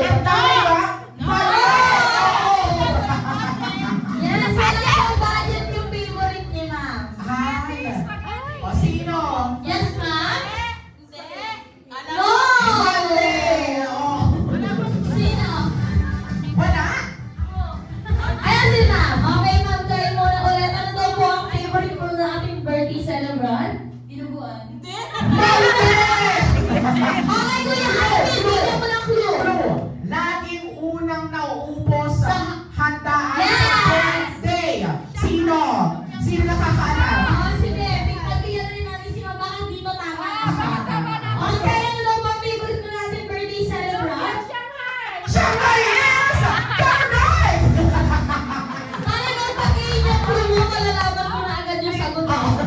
Ang dami ba? Mali! Yes, wala ang budget yung favorite ni ma'am. Ay! O, sino? Yes, ma'am? Ano? No! Mali! O, Sino? wala? Ayan si ma'am. Okay, ma'am, kayo muna ulit. Ano daw po ang favorite po na ating birthday celebrant? Dinuguan. Mali! Okay, kuya, bigyan mo ng clue. Clue. Laging unang nauubos sa handaan sa Yes! birthday. Sino? Sino nakakaalam? Oo, si Bebe. Pagbigyan rin natin si ma'am. Baka dito tama. Okay, ano daw po ang favorite po natin birthday celebrant? Shanghai! Yes! Correct! Talagang pag-iin yung clue mo, malalaman mo na agad yung sagot mo.